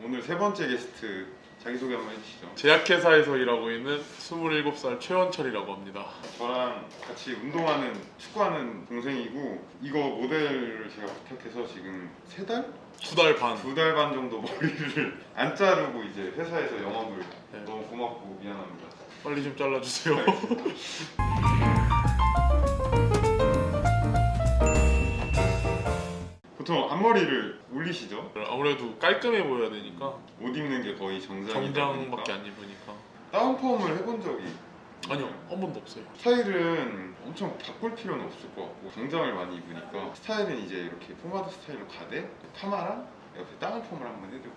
오늘 세 번째 게스트 자기소개 한번 해주시죠. 제약회사에서 일하고 있는 27살 최원철이라고 합니다. 저랑 같이 운동하는 축구하는 동생이고 이거 모델을 제가 부탁해서 지금 3달? 2달 반. 2달 반 정도 머리를 안 자르고 이제 회사에서 영업을 네. 너무 고맙고 미안합니다. 빨리 좀 잘라주세요. 보통 앞머리를 올리시죠? 아무래도 깔끔해 보여야 되니까 옷 입는 게 거의 정장이다 정장밖에 보니까. 안 입으니까. 다운펌을 해본 적이 아니요, 한 번도 없어요. 스타일은 엄청 바꿀 필요는 없을 것 같고 정장을 많이 입으니까 스타일은 이제 이렇게 포마드 스타일로 가되 파마랑 옆에 다운펌을 한번 해주고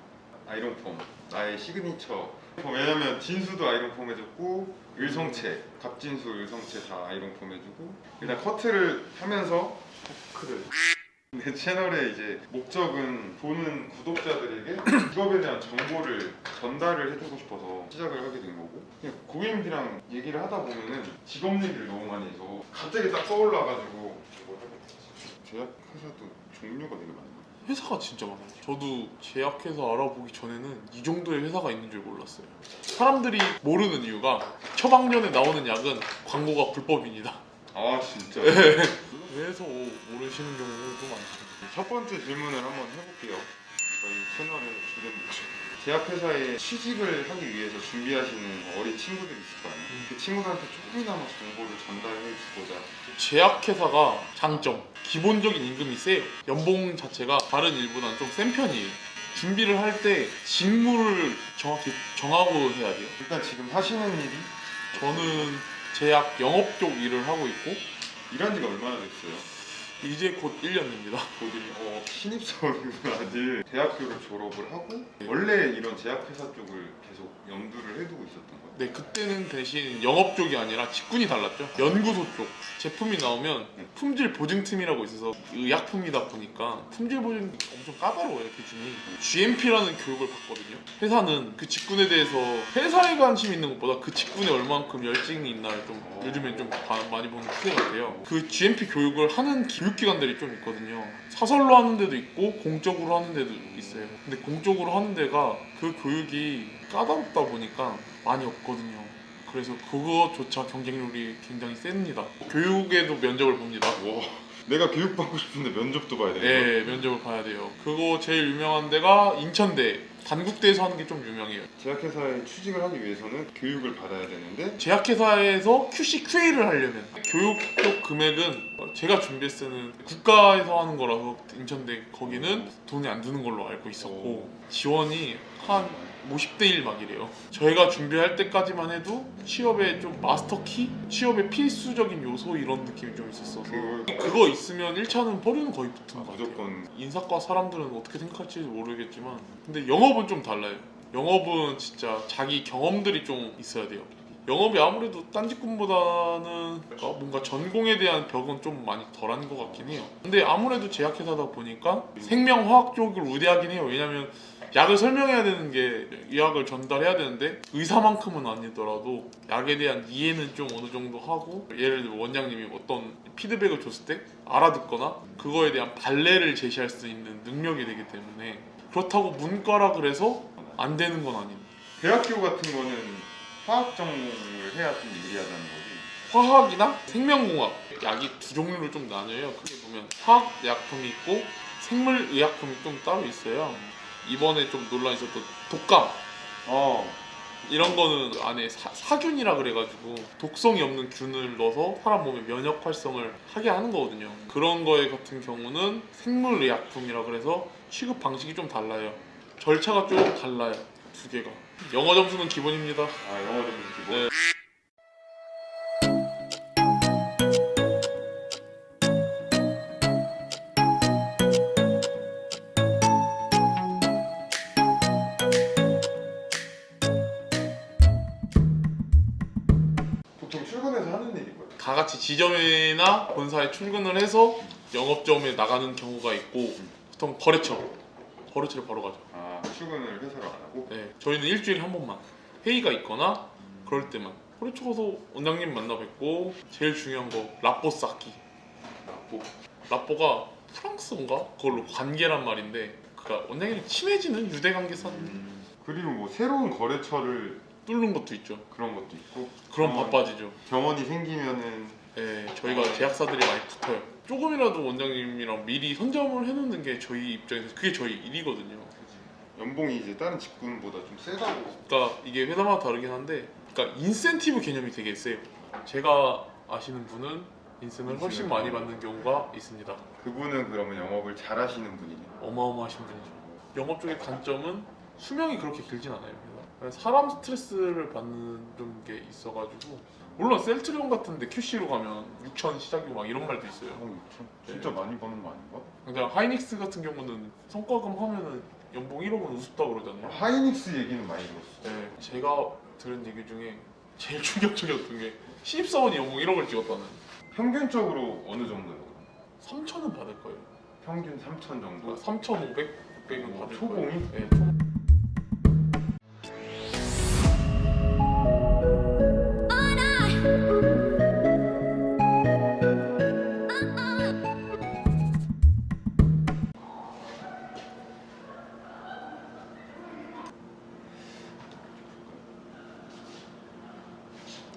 아이롱펌 나의 시그니처 왜냐면 진수도 아이롱펌 해줬고 을성채 갑진수 을성채 다 아이롱펌 해주고 일단 커트를 하면서 그래. 내 채널의 이제 목적은 보는 구독자들에게 직업에 대한 정보를 전달을 해주고 싶어서 시작을 하게 된 거고 그냥 고객님들이랑 얘기를 하다 보면은 직업 얘기를 너무 많이 해서 갑자기 딱 떠올라가지고 이걸 하게 됐어요. 제약회사도 종류가 되게 많아요. 회사가 진짜 많아요. 저도 제약회사 알아보기 전에는 이 정도의 회사가 있는 줄 몰랐어요. 사람들이 모르는 이유가 처방전에 나오는 약은 광고가 불법입니다. 아 진짜? 그래서 모르시는 경우도 많죠. 첫 번째 질문을 한번 해볼게요. 저희 채널의 주된 목적. 제약회사에 취직을 하기 위해서 준비하시는 어린 친구들이 있을 거 아니에요? 그 친구들한테 조금이나마 정보를 전달해 주고자 제약회사가 장점, 기본적인 임금이 세요. 연봉 자체가 다른 일보다는 좀 센 편이에요. 준비를 할 때 직무를 정확히 정하고 해야 돼요. 일단 지금 하시는 일이 저는 제약 영업 쪽 일을 하고 있고 일한 지가 얼마나 됐어요? 이제 곧 1년입니다. 거기 신입사원이구나 아직 대학교를 졸업을 하고 원래 이런 제약회사 쪽을 계속 염두를 해두고 있었던 거예요? 네, 그때는 대신 영업 쪽이 아니라 직군이 달랐죠. 연구소 쪽 제품이 나오면 품질 보증팀이라고 있어서 의약품이다 보니까 품질 보증 엄청 까다로워요, 기준이. GMP라는 교육을 받거든요. 회사는 그 직군에 대해서 회사에 관심 있는 것보다 그 직군에 얼만큼 열정이 있나를 좀 요즘엔 좀 많이 보는 추세 같아요. 그 GMP 교육을 하는 교육기관들이 좀 있거든요. 사설로 하는 데도 있고 공적으로 하는 데도 있어요. 근데 공적으로 하는 데가 그 교육이 까다롭다 보니까 많이 없거든요. 그래서 그거조차 경쟁률이 굉장히 셉니다. 교육에도 면접을 봅니다. 와, 내가 교육받고 싶은데 면접도 봐야 돼요? 네, 면접을 봐야 돼요. 그거 제일 유명한 데가 인천대, 단국대에서 하는 게 좀 유명해요. 제약회사에 취직을 하기 위해서는 교육을 받아야 되는데 제약회사에서 QC, QA를 하려면 교육 쪽 금액은 제가 준비했을 때는 국가에서 하는 거라서 인천대 거기는 돈이 안 드는 걸로 알고 있었고 지원이 한 50대 1 막 이래요. 저희가 준비할 때까지만 해도 취업의 좀 마스터키? 취업의 필수적인 요소 이런 느낌이 좀 있었어서 그거 있으면 1차는 버리는 거의 붙은 것 같아요. 무조건 인사과 사람들은 어떻게 생각할지 모르겠지만 근데 영업은 좀 달라요. 영업은 진짜 자기 경험들이 좀 있어야 돼요. 영업이 아무래도 딴직군보다는 뭔가 전공에 대한 벽은 좀 많이 덜한 것 같긴 해요. 근데 아무래도 제약회사다 보니까 생명화학 쪽을 우대하긴 해요. 왜냐면 약을 설명해야 되는 게 의학을 전달해야 되는데 의사만큼은 아니더라도 약에 대한 이해는 좀 어느 정도 하고 예를 들어 원장님이 어떤 피드백을 줬을 때 알아듣거나 그거에 대한 판례를 제시할 수 있는 능력이 되기 때문에 그렇다고 문과라 그래서 안 되는 건 아닙니다. 대학교 같은 거는 화학 전공을 해야 좀 유리하다는 거지. 화학이나 생명공학 약이 두 종류로 좀 나뉘어요. 크게 보면 화학약품이 있고 생물의약품이 좀 따로 있어요. 이번에 좀 논란 있었던 독감 이런 거는 안에 사균이라 그래가지고 독성이 없는 균을 넣어서 사람 몸의 면역 활성을 하게 하는 거거든요. 그런 거에 같은 경우는 생물의약품이라 그래서 취급 방식이 좀 달라요. 절차가 좀 달라요. 두 개가. 영어 점수는 기본입니다. 아 영어 점수 기본. 네. 보통 출근해서 하는 일이 뭐예요? 다 같이 지점이나 본사에 출근을 해서 영업점에 나가는 경우가 있고 보통 거래처를 바로 가죠. 아 출근을 회사로 안 하고? 네, 저희는 일주일에 한 번만 회의가 있거나 그럴 때만 거래처 가서 원장님 만나 뵙고 제일 중요한 거 라뽀 쌓기. 라뽀가 프랑스어인가? 그걸로 관계란 말인데 그 그러니까 원장님이 친해지는 유대관계선 그리고 뭐 새로운 거래처를 뚫는 것도 있죠. 그런 것도 있고 그럼 병원- 바빠지죠. 병원이 생기면은 네, 저희가 제약사들이 많이 붙어요. 조금이라도 원장님이랑 미리 선점을 해놓는 게 저희 입장에서 그게 저희 일이거든요. 연봉이 이제 다른 직군보다 좀 세다고. 그러니까 이게 회사마다 다르긴 한데, 그러니까 인센티브 개념이 되게 세요. 제가 아시는 분은 인센을 훨씬 많이 받는 경우가 있습니다. 그분은 그러면 영업을 잘 하시는 분이네요. 어마어마하신 분이죠. 영업 쪽의 단점은 수명이 그렇게 길진 않아요. 그래서 사람 스트레스를 받는 좀 게 있어가지고, 물론 셀트리온 같은데 QC로 가면 6천 시작이고 막 이런 말도 있어요. 진짜 많이 버는 거 아닌가? 그냥 하이닉스 같은 경우는 성과금 하면은 연봉 1억은 우습다 그러잖아요. 하이닉스 얘기는 많이 들었어. 네, 제가 들은 얘기 중에 제일 충격적이었던 게 신입사원이 연봉 1억을 찍었다는. 평균적으로 어느 정도예요? 3천은 받을 거예요. 평균 3천 정도? 3,500, 600은 받을 초봉이? 거예요. 네, 초봉.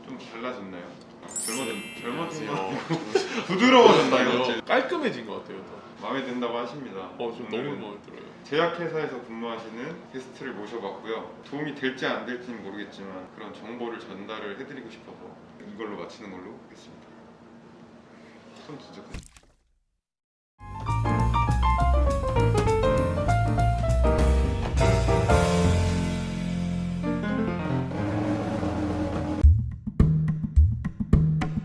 좀 달라졌나요? 젊어진 거 안녕하세요. 부드러워졌나요? 네, 깔끔해진 것 같아요. 더. 마음에 든다고 하십니다. 좀 너무 오늘은 마음에 들어요. 제약회사에서 근무하시는 게스트를 모셔봤고요. 도움이 될지 안 될지는 모르겠지만 그런 정보를 전달을 해드리고 싶어서 이걸로 마치는 걸로 하겠습니다. 손 진짜 크다.